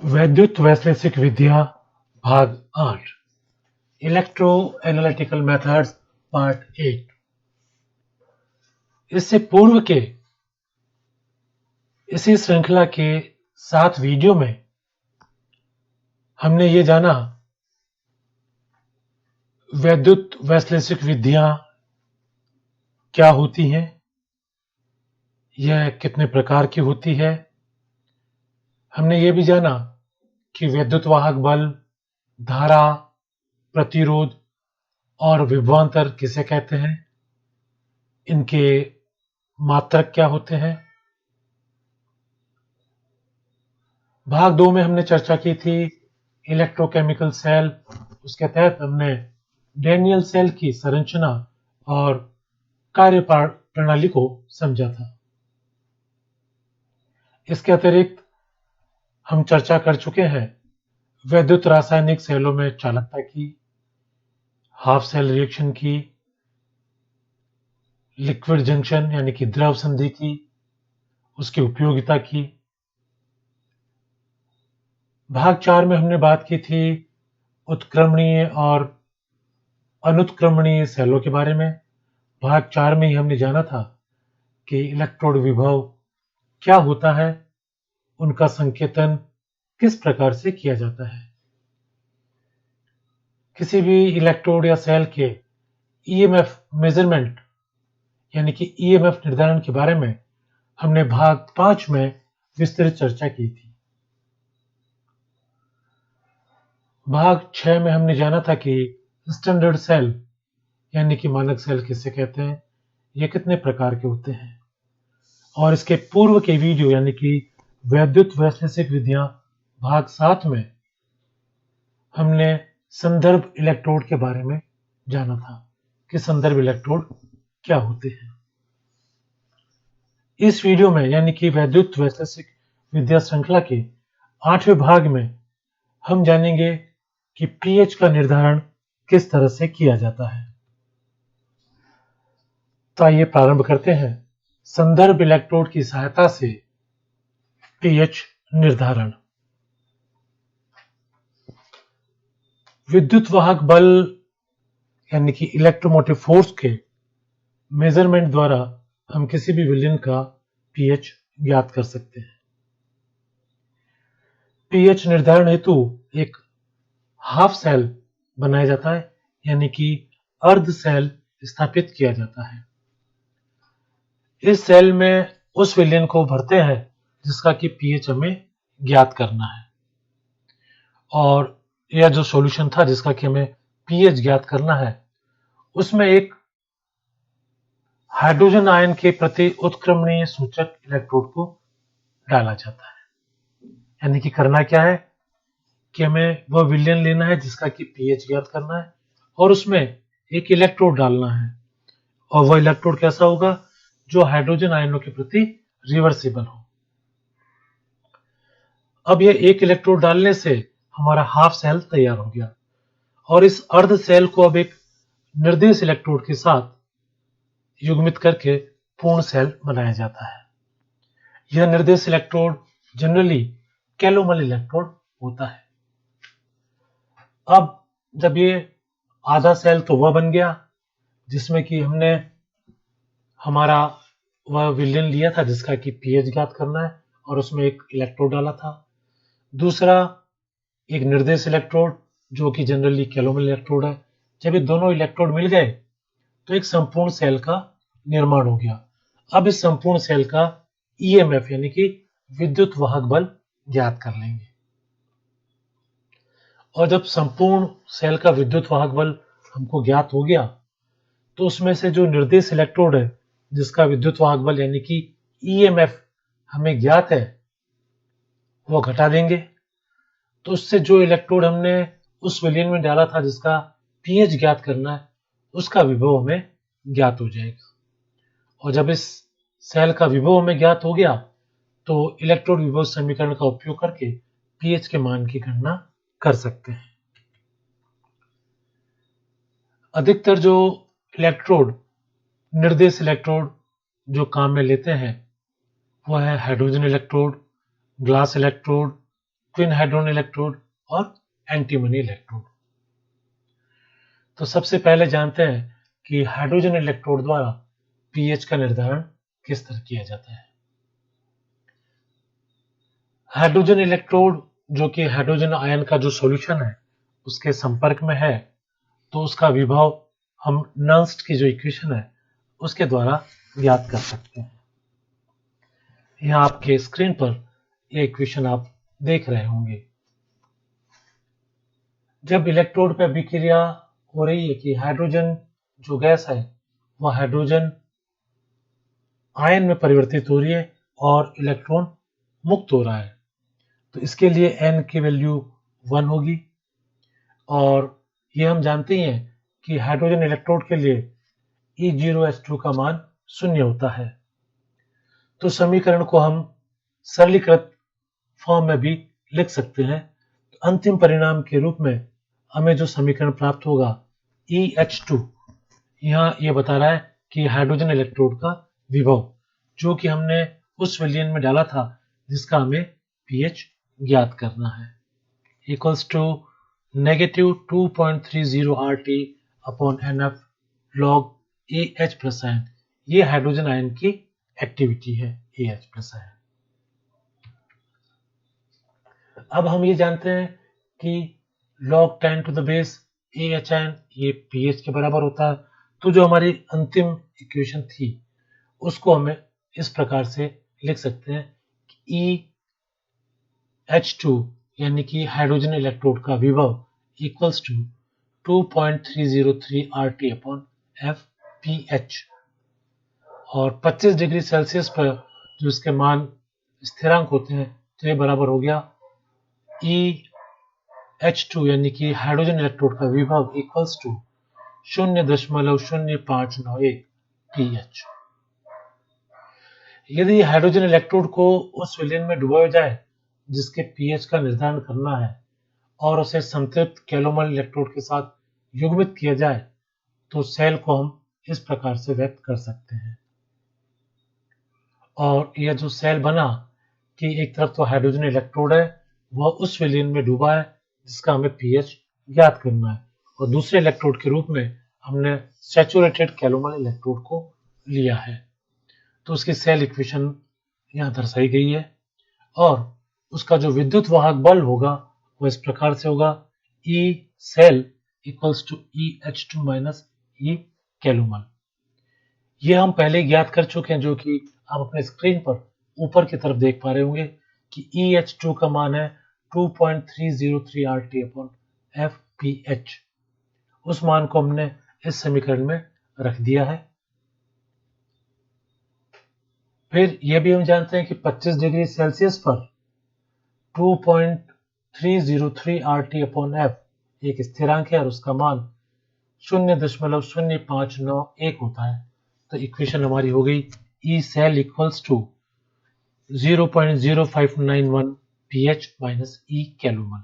वैद्युत वैश्लेषिक विधियां भाग 8 इलेक्ट्रो एनालिटिकल मेथड्स पार्ट 8। इससे पूर्व के इसी श्रृंखला के 7 वीडियो में हमने ये जाना वैद्युत वैश्लेषिक विधियां क्या होती हैं, यह कितने प्रकार की होती है। हमने ये भी जाना कि वैद्युत वाहक बल, धारा, प्रतिरोध और विभवांतर किसे कहते हैं, इनके मात्रक क्या होते हैं। भाग 2 में हमने चर्चा की थी इलेक्ट्रोकेमिकल सेल। उसके तहत हमने डैनियल सेल की संरचना और कार्य प्रणाली को समझा था। इसके अतिरिक्त हम चर्चा कर चुके हैं वैद्युत रासायनिक सेलों में चालकता की, हाफ सेल रिएक्शन की, लिक्विड जंक्शन यानी कि द्रव संधि की, उसकी उपयोगिता की। भाग 4 में हमने बात की थी उत्क्रमणीय और अनुत्क्रमणीय सेलों के बारे में। भाग 4 में ही हमने जाना था कि इलेक्ट्रोड विभव क्या होता है, उनका संकेतन किस प्रकार से किया जाता है। किसी भी इलेक्ट्रोड या सेल के ईएमएफ मेजरमेंट यानी कि ईएमएफ निर्धारण के बारे में हमने भाग 5 में विस्तृत चर्चा की थी। भाग 6 में हमने जाना था कि स्टैंडर्ड सेल यानी कि मानक सेल किसे कहते हैं, ये कितने प्रकार के होते हैं। और इसके पूर्व के वीडियो यानी कि वैद्युत वैश्लेषिक विधियां भाग 7 में हमने संदर्भ इलेक्ट्रोड के बारे में जाना था कि संदर्भ इलेक्ट्रोड क्या होते हैं। इस वीडियो में यानी कि वैद्युत वैश्लेषिक विद्या श्रृंखला के 8वें भाग में हम जानेंगे कि पीएच का निर्धारण किस तरह से किया जाता है। तो आइए प्रारंभ करते हैं संदर्भ इलेक्ट्रोड की सहायता से पीएच निर्धारण। विद्युत वाहक बल यानी कि इलेक्ट्रोमोटिव फोर्स के मेजरमेंट द्वारा हम किसी भी विलयन का पीएच ज्ञात कर सकते हैं। पीएच निर्धारण हेतु एक हाफ सेल बनाया जाता है यानी कि अर्ध सेल स्थापित किया जाता है। इस सेल में उस विलयन को भरते हैं जिसका कि पीएच हमें ज्ञात करना है, और यह जो सॉल्यूशन था जिसका कि हमें पीएच ज्ञात करना है उसमें एक हाइड्रोजन आयन के प्रति उत्क्रमणीय सूचक इलेक्ट्रोड को डाला जाता है। यानी कि करना क्या है कि हमें वह विलयन लेना है जिसका कि पीएच ज्ञात करना है और उसमें एक इलेक्ट्रोड डालना है, और वह इलेक्ट्रोड कैसा होगा जो हाइड्रोजन आयनों के प्रति रिवर्सिबल हो। अब यह एक इलेक्ट्रोड डालने से हमारा हाफ सेल तैयार हो गया, और इस अर्ध सेल को अब एक निर्देश इलेक्ट्रोड के साथ युग्मित करके पूर्ण सेल बनाया जाता है। यह निर्देश इलेक्ट्रोड जनरली कैलोमल इलेक्ट्रोड होता है। अब जब ये आधा सेल तो वह बन गया जिसमें कि हमने हमारा वह विलयन लिया था जिसका कि पीएच ज्ञात करना है और उसमें एक इलेक्ट्रोड डाला था। दूसरा एक निर्देश इलेक्ट्रोड जो कि जनरली कैलोमल इलेक्ट्रोड है। जब ये दोनों इलेक्ट्रोड मिल गए तो एक संपूर्ण सेल का निर्माण हो गया। अब इस संपूर्ण सेल का ईएमएफ यानी कि विद्युत वाहक बल ज्ञात कर लेंगे, और जब संपूर्ण सेल का विद्युत वाहक बल हमको ज्ञात हो गया तो उसमें से जो निर्देश इलेक्ट्रोड है जिसका विद्युत वाहक बल यानी कि ईएमएफ हमें ज्ञात है वो घटा देंगे। तो उससे जो इलेक्ट्रोड हमने उस विलयन में डाला था जिसका पीएच ज्ञात करना है उसका विभव हमें ज्ञात हो जाएगा। और जब इस सेल का विभव हमें ज्ञात हो गया तो इलेक्ट्रोड विभव समीकरण का उपयोग करके पीएच के मान की गणना कर सकते हैं। अधिकतर जो इलेक्ट्रोड निर्देश इलेक्ट्रोड जो काम में लेते हैं वह है hydrogen electrode, glass electrode, twin hydrogen electrode और एंटीमनी इलेक्ट्रोड। तो सबसे पहले जानते हैं कि हाइड्रोजन इलेक्ट्रोड द्वारा पीएच का निर्धारण किस तरह किया जाता है। हाइड्रोजन इलेक्ट्रोड जो कि हाइड्रोजन आयन का जो सॉल्यूशन है उसके संपर्क में है, तो उसका विभव हम नर्स्ट की जो इक्वेशन है उसके द्वारा ज्ञात कर सकते हैं। यहाँ आपके स्क्रीन पर ये इक्वेशन आप देख रहे होंगे। जब इलेक्ट्रोड पे अभिक्रिया हो रही है कि हाइड्रोजन जो गैस है वह हाइड्रोजन आयन में परिवर्तित हो रही है और इलेक्ट्रॉन मुक्त हो रहा है, तो इसके लिए n की वैल्यू 1 होगी। और ये हम जानते ही हैं कि हाइड्रोजन इलेक्ट्रोड के लिए E0H2 का मान 0 होता है। तो समीकरण को हम सरलीकृत फॉर्म में भी लिख सकते हैं। तो अंतिम परिणाम के रूप में हमें जो समीकरण प्राप्त होगा EH2, यहाँ ये बता रहा है कि हाइड्रोजन इलेक्ट्रोड का विभव जो कि हमने उस विलयन में डाला था जिसका हमें pH ज्ञात करना है, equals to -2.30 RT upon NF log AH plus ion. ये हाइड्रोजन आयन की एक्टिविटी है AH प्लस आयन। अब हम ये जानते हैं कि log 10 to the base AH ion ये pH के बराबर होता है। तो जो हमारी अंतिम इक्वेशन थी उसको हमें इस प्रकार से लिख सकते हैं कि EH2 यानी कि हाइड्रोजन इलेक्ट्रोड का विभव equals to 2.303 RT upon FPH। और 25 डिग्री सेल्सियस पर जो इसके मान स्थिरांक होते हैं तो ये बराबर हो गया EH2 यानी कि हाइड्रोजन इलेक्ट्रोड का विभव इक्वल्स टू 0.0591 pH। यदि हाइड्रोजन इलेक्ट्रोड को उस विलयन में डुबाया जाए जिसके pH का निर्धारण करना है और उसे संतृप्त कैलोमल इलेक्ट्रोड के साथ युग्मित किया जाए तो सेल को हम इस प्रकार से व्यक्त कर सकते हैं। और यह जो सेल बना कि एक तरफ तो हाइड्रोजन इलेक्ट्रोड है वह उस विलयन में डूबा है जिसका हमें pH ज्ञात करना है, और दूसरे इलेक्ट्रोड के रूप में हमने सैचुरेटेड कैलोमल इलेक्ट्रोड को लिया है। तो उसकी सेल इक्वेशन यहाँ दर्शाई गई है और उसका जो विद्युत वाहक बल होगा वो इस प्रकार से होगा E cell equals to EH2 minus E calomel. ये हम पहले ज्ञात कर चुके हैं, जो कि आप अपने स्क्रीन पर ऊपर की तरफ देख पा रहे होंगे कि EH2 का मान है 2.303 RT अपॉन FPH। उस मान को हमने इस समीकरण में रख दिया है। फिर यह भी हम जानते हैं कि 25 डिग्री सेल्सियस पर 2.303 RT अपॉन F एक स्थिरांक है और उसका मान 0.0591 होता है। तो इक्वेशन हमारी हो गई E cell equals to 0.0591 pH minus E calomel.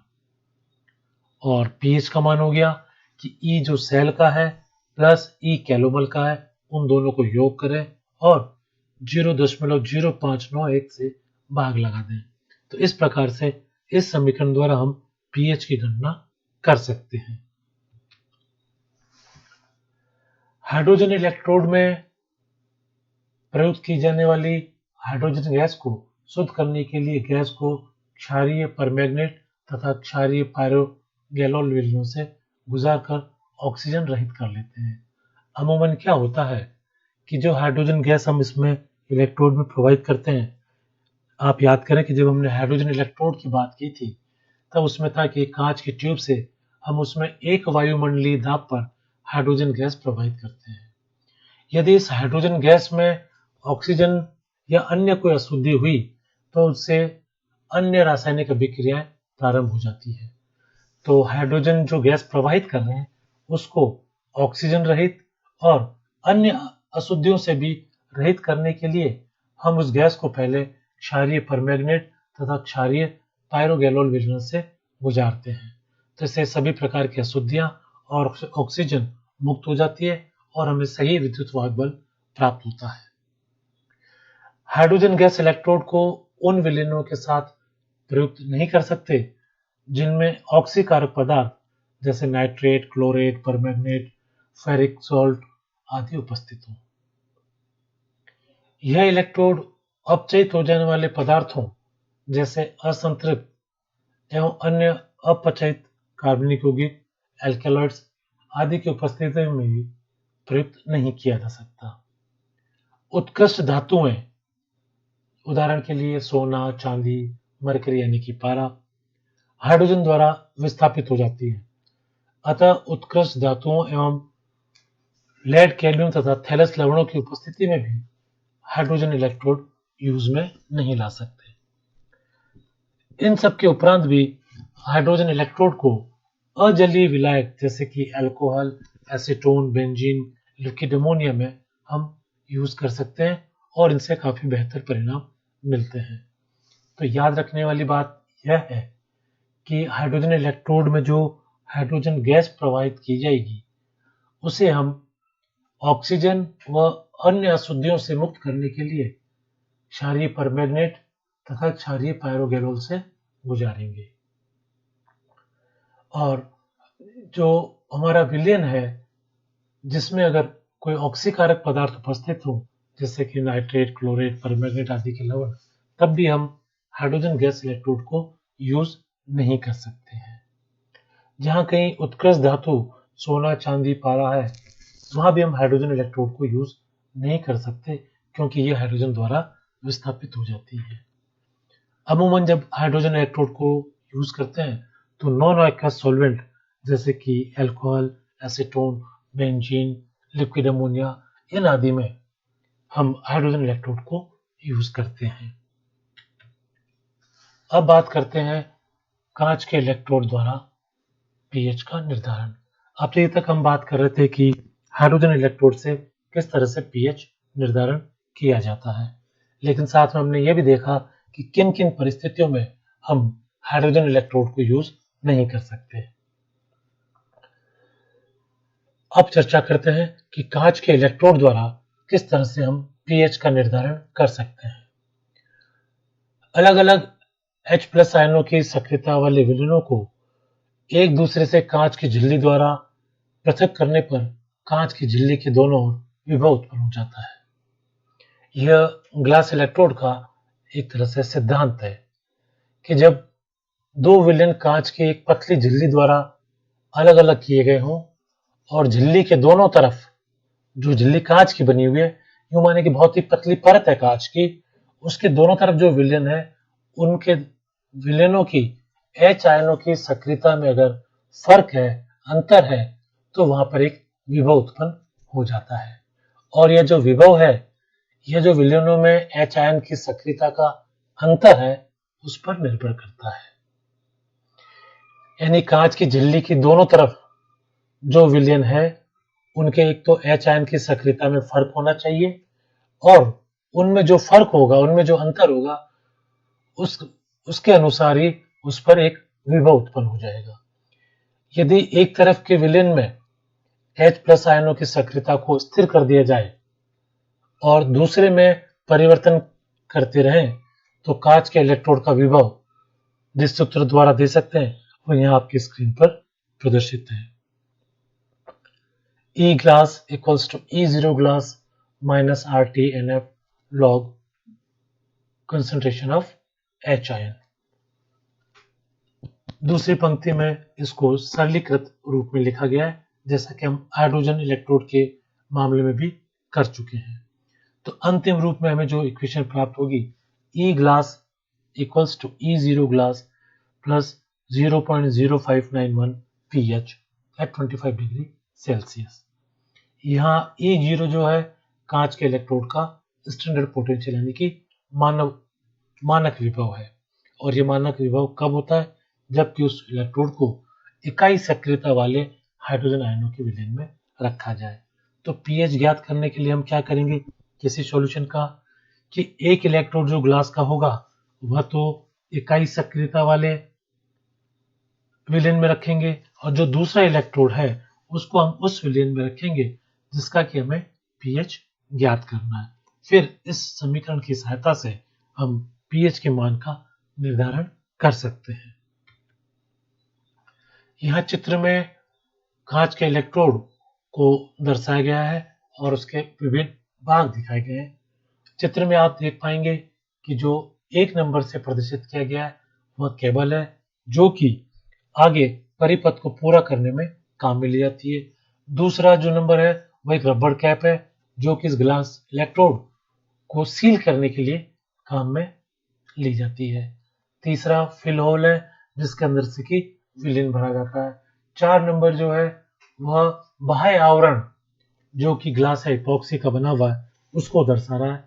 और pH का मान हो गया कि E जो सेल का है प्लस E कैलोमल का है, उन दोनों को योग करें और 0.0591 से भाग लगा दें। तो इस प्रकार से इस समीकरण द्वारा हम pH की गणना कर सकते हैं। हाइड्रोजन इलेक्ट्रोड में प्रयुक्त की जाने वाली हाइड्रोजन गैस को शुद्ध करने के लिए गैस को क्षारीय परमैंगनेट तथा क्षारीय पायरोगैलोल विलयनों से गुजारकर ऑक्सीजन रहित कर लेते हैं। अमूमन क्या होता है कि जो हाइड्रोजन गैस हम इसमें इलेक्ट्रोड में प्रोवाइड करते हैं, आप याद करें कि जब हमने हाइड्रोजन इलेक्ट्रोड की बात की थी तब उसमें था कि कांच की ट्यूब से हम उसमें एक वायुमंडलीय दाब पर हाइड्रोजन गैस प्रवाहित करते हैं। यदि इस हाइड्रोजन गैस में ऑक्सीजन या अन्य कोई अशुद्धि हुई तो उससे अन्य रासायनिक अभिक्रियाएं प्रारंभ हो जाती है। तो हाइड्रोजन जो गैस प्रवाहित कर रहे हैं उसको ऑक्सीजन रहित और अन्य अशुद्धियों से भी रहित करने के लिए हम उस गैस को पहले क्षारीय परमैंगनेट तथा क्षारीय पायरोगैलोल विलयन से गुजारते हैं। तो इससे सभी प्रकार की अशुद्धियां और ऑक्सीजन मुक्त हो जाती है और हमें सही विद्युत वाहक बल प्राप्त होता है। हाइड्रोजन गैस इलेक्ट्रोड को उन विलयनों के साथ प्रयुक्त नहीं कर सकते जिनमें ऑक्सीकारक पदार्थ जैसे nitrate, chlorate, permanganate, ferric salt आदि उपस्थित हों। यह इलेक्ट्रोड अपचयित हो जाने वाले पदार्थों जैसे असंतृप्त एवं अन्य अपचयित कार्बनिक यौगिक, एल्केलॉइड्स आदि की उपस्थिति में भी प्रयुक्त नहीं किया जा सकता। उत्कृष्ट धातुएं, उदाहरण के लिए सोना, चांदी, मरकरी यानी कि पारा, हाइड्रोजन द्वारा विस्थापित हो जाती है। अतः उत्कृष्ट धातुओं एवं लेड, कैडमियम तथा थैलस लवणों की उपस्थिति में भी हाइड्रोजन इलेक्ट्रोड यूज में नहीं ला सकते। इन सब के उपरांत भी हाइड्रोजन इलेक्ट्रोड को अजलीय विलायक जैसे कि alcohol, acetone, benzene, liquid ammonia में हम यूज कर सकते हैं और इनसे काफी बेहतर परिणाम मिलते हैं। तो याद रखने वाली बात यह है कि हाइड्रोजन इलेक्ट्रोड में जो हाइड्रोजन गैस प्रवाहित की जाएगी उसे हम ऑक्सीजन व अन्य अशुद्धियों से मुक्त करने के लिए क्षारीय परमैंगनेट तथा क्षारीय पायरोगैनोल से गुजारेंगे। और जो हमारा विलयन है जिसमें अगर कोई ऑक्सीकारक पदार्थ उपस्थित हो जैसे कि नाइट्रेट, क्लोरेट, परमैंगनेट आदि के लवण, तब भी हम हाइड्रोजन गैस इलेक्ट्रोड को यूज नहीं कर सकते हैं। जहां कहीं उत्कृष्ट धातु सोना, चांदी, पारा है वहां भी हम हाइड्रोजन इलेक्ट्रोड को यूज नहीं कर सकते क्योंकि यह हाइड्रोजन द्वारा विस्थापित हो जाती है। अमूमन जब हाइड्रोजन इलेक्ट्रोड को यूज करते हैं तो नॉन एक्वस सॉल्वेंट जैसे कि alcohol, acetone, benzene, liquid ammonia इन आदि में हम हाइड्रोजन इलेक्ट्रोड को यूज करते हैं। अब बात करते हैं कांच के इलेक्ट्रोड द्वारा पीएच का निर्धारण। अब तक हम बात कर रहे थे कि हाइड्रोजन इलेक्ट्रोड से किस तरह से पीएच निर्धारण किया जाता है, लेकिन साथ में हमने यह भी देखा कि किन किन परिस्थितियों में हम हाइड्रोजन इलेक्ट्रोड को यूज नहीं कर सकते। अब चर्चा करते हैं कि कांच के इलेक्ट्रोड द्वारा किस तरह से हम पीएच का निर्धारण कर सकते हैं। अलग अलग H+ आयनों की सक्रियता वाले विलयनों को एक दूसरे से कांच की झिल्ली द्वारा पृथक करने पर कांच की झिल्ली के दोनों ओर विभव उत्पन्न हो जाता है। यह ग्लास इलेक्ट्रोड का एक तरह से सिद्धांत है कि जब दो विलयन कांच की एक पतली झिल्ली द्वारा अलग अलग किए गए हों और झिल्ली के दोनों तरफ, जो झिल्ली कांच की बनी हुई है, यूं माने कि बहुत ही पतली परत है कांच की, उसके दोनों तरफ जो विलयन है उनके विलयनों की H आयनों की सक्रियता में अगर फर्क है, अंतर है, तो वहां पर एक विभव उत्पन्न हो जाता है। और यह जो विभव है, यह जो विलयनों में H आयन की सक्रियता का अंतर है उस पर निर्भर करता है। यानी कांच की झिल्ली की दोनों तरफ जो विलयन है उनके एक तो H आयन की सक्रियता में फर्क होना चाहिए और उनमें जो फर्क होगा, उनमें जो अंतर होगा, उसके अनुसार ही उस पर एक विभव उत्पन्न हो जाएगा। यदि एक तरफ के विलयन में H+ आयनों की सक्रियता को स्थिर कर दिया जाए और दूसरे में परिवर्तन करते रहें तो कांच के इलेक्ट्रोड का विभव जिस सूत्र द्वारा दे सकते हैं वो यहाँ आपकी स्क्रीन पर प्रदर्शित है। E glass equals to E0 glass minus RT NF log concentration of H ion। दूसरी पंक्ति में इसको सरलीकृत रूप में लिखा गया है जैसा कि हम हाइड्रोजन इलेक्ट्रोड के मामले में भी कर चुके हैं। तो अंतिम रूप में हमें जो इक्वेशन प्राप्त होगी, E glass equals to E0 glass plus 0.0591 pH at 25 degree Celsius. यहाँ E0 जो है कांच के इलेक्ट्रोड का स्टैंडर्ड पोटेंशियल यानी कि मानक विभव है। और ये मानक विभव कब होता है? जबकि उस इलेक्ट्रोड को इकाई सक्रियता वाले हाइड्रोजन आयनों के विलयन में रखा जाए। तो पीएच ज्ञात करने के लिए हम क्या करेंगे किसी सॉल्यूशन का, कि एक इलेक्ट्रोड जो ग्लास का होगा वह तो इकाई सक्रियता वाले विलयन में रखेंगे और जो दूसरा इलेक्ट्रोड है उसको हम उस विलयन में रखेंगे जिसका कि हमें पीएच ज्ञात करना है। फिर इस समीकरण की सहायता से हम पीएच के मान का निर्धारण कर सकते हैं। यहाँ चित्र में कांच के इलेक्ट्रोड को दर्शाया गया है और उसके विभिन्न भाग दिखाए गए हैं। चित्र में आप देख पाएंगे कि जो 1 नंबर से प्रदर्शित किया गया है वह केबल है, जो कि आगे परिपथ को पूरा करने में काम में ली जाती है। दूसरा जो नंबर है वह एक रबड़ कैप है, जो कि इस ग्लास इलेक्ट्रोड को सील करने के लिए काम में ली जाती है। तीसरा फिल होल है, जिसके अंदर से कि विलेन भरा जाता है। 4 नंबर जो है वह बाह्य आवरण, जो कि ग्लास है इपॉक्सी का बना हुआ है, उसको दर्शा रहा है।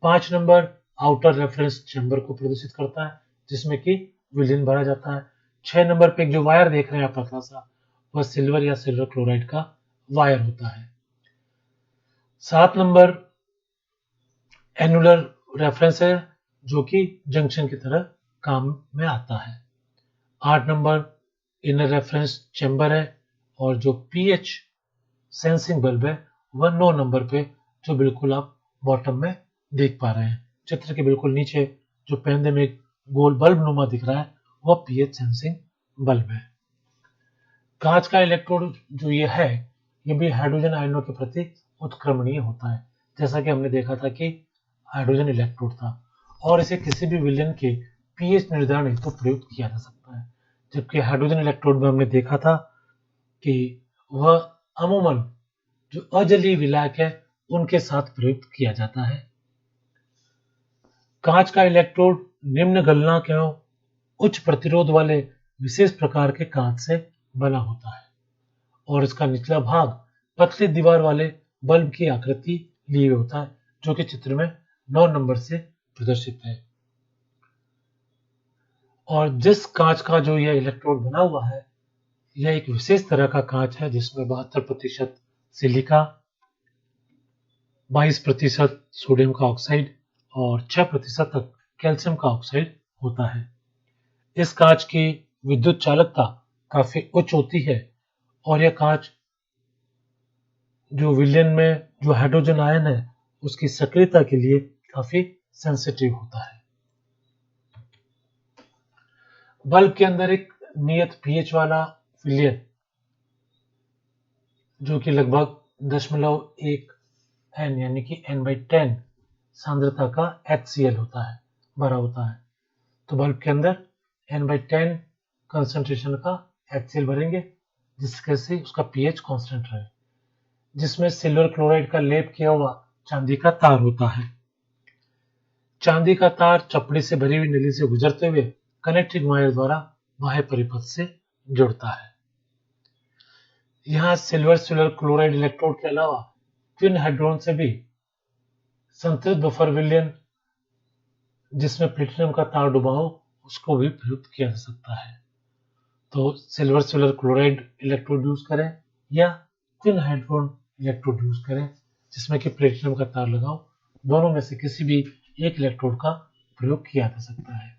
5 नंबर आउटर रेफरेंस चैम्बर को प्रदर्शित करता है, जिसमें कि विलेन भरा जाता है। 6 नंबर पे जो वायर देख रहे हैं आप पतला सा, वह सिल्वर या सिल्वर क्लोराइड का वायर होता है। 7 नंबर एनुलर रेफरेंस है, जो कि जंक्शन की तरह काम में आता है। 8 नंबर इनर रेफरेंस चैम्बर है और जो पीएच सेंसिंग बल्ब है वह 9 नंबर पे, जो बिल्कुल आप बॉटम में देख पा रहे हैं। चित्र के बिल्कुल नीचे जो पेंदे में गोल बल्ब नुमा दिख रहा है वह पीएच सेंसिंग बल्ब है। कांच का इलेक्ट्रोड जो ये है, ये भी हाइड्रोजन आयनों के प्रति उत्क्रमणीय होता है, जैसा कि हमने देखा था कि हाइड्रोजन इलेक्ट्रोड था, और इसे किसी भी विलेन के पीएच निर्धारण हेतु प्रयुक्त किया जा सकता है। जबकि हाइड्रोजन इलेक्ट्रोड में हमने देखा था कि वह अमूमन जो अजलीय विलायक है उनके साथ प्रयुक्त किया जाता है। कांच का इलेक्ट्रोड निम्न गलनांक एवं उच्च प्रतिरोध वाले विशेष प्रकार के कांच से बना होता है और इसका निचला भाग पतली दीवार वाले बल्ब की आकृति लिए होता है, जो कि चित्र में 9 नंबर से प्रदर्शित है। और जिस कांच का जो यह इलेक्ट्रोड बना हुआ है, यह एक विशेष तरह का कांच है जिसमें 72% सिलिका, 22% सोडियम का ऑक्साइड और 6% तक कैल्शियम का ऑक्साइड होता है। इस कांच की विद्युत चालकता काफी उच्च होती है और यह कांच जो विलेन में जो हाइड्रोजन आयन है उसकी सक्रियता के लिए काफी सेंसिटिव होता है। बल्ब के अंदर एक नियत पीएच वाला विलेन, जो कि लगभग 0.1 N यानी कि N/10 सांद्रता का HCl होता है, भरा होता है। तो बल्ब के अंदर N/10 कंसंट्रेशन का HCl भरेंगे, जिसके से उसका पीएच कांस्टेंट रहे, जिसमें सिल्वर क्लोराइड का लेप किया हुआ चांदी का तार होता है। चांदी का तार चपड़ी से भरी हुई नली से गुजरते हुए कनेक्टिंग वायर द्वारा बाह्य परिपथ से जुड़ता है। यहाँ सिल्वर क्लोराइड इलेक्ट्रोड के अलावा ट्विन हाइड्रोन से भी संतृप्त बफर विलेन, जिसमें प्लेटिनम का तार डूबा हो, उसको भी प्रयुक्त किया जा सकता है। तो सिल्वर क्लोराइड इलेक्ट्रोड यूज करें या ट्विन हाइड्रोन इलेक्ट्रोड यूज करें जिसमें कि प्लेटिनम का तार लगाओ, दोनों में से किसी भी एक इलेक्ट्रोड का प्रयोग किया जा सकता है।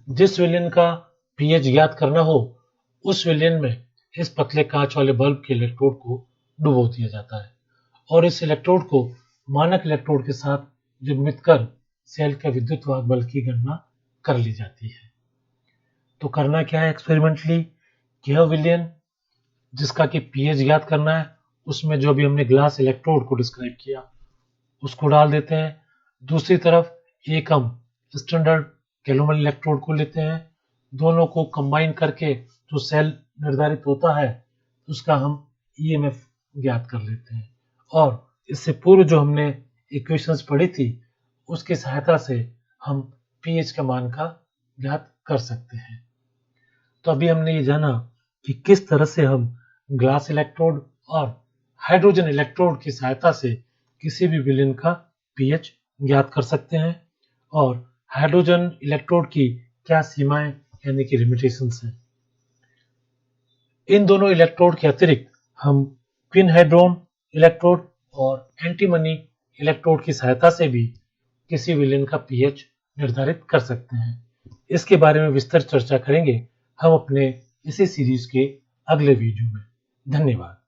जिस विलेन का पीएच ज्ञात करना हो, उस विलेन में इस पतले कांच वाले बल्ब के इलेक्ट्रोड को डुबो दिया जाता है और इस इलेक्ट्रोड को मानक इलेक्ट्रोड के साथ युग्मित कर सेल के विद्युत वाहक बल की गणना कर ली जाती है। तो करना क्या है एक्सपेरिमेंटली, यह विलेन जिसका कि पीएच ज्ञात करना है, उसमें जो भी हमने ग्लास इलेक्ट्रोड को डिस्क्राइब किया उसको डाल देते हैं। दूसरी तरफ एक हम स्टैंडर्ड गैल्वेनिक इलेक्ट्रोड को लेते हैं, दोनों को कंबाइन करके जो सेल निर्धारित होता है उसका हम ईएमएफ ज्ञात कर लेते हैं और इससे पूर्व जो हमने इक्वेशंस पढ़ी थी उसकी सहायता से हम पीएच के मान का ज्ञात कर सकते हैं। तो अभी हमने ये जाना कि किस तरह से हम ग्लास इलेक्ट्रोड और हाइड्रोजन इलेक्ट्रोड की सहायता से किसी भी विलेन का पीएच ज्ञात कर सकते हैं और हाइड्रोजन इलेक्ट्रोड की क्या सीमाएं यानी कि लिमिटेशंस हैं। इन दोनों इलेक्ट्रोड के अतिरिक्त हम ट्विन हाइड्रोन इलेक्ट्रोड और एंटीमनी इलेक्ट्रोड की सहायता से भी किसी विलेन का पीएच निर्धारित कर सकते हैं। इसके बारे में विस्तृत चर्चा करेंगे हम अपने इसी सीरीज के अगले वीडियो में। धन्यवाद।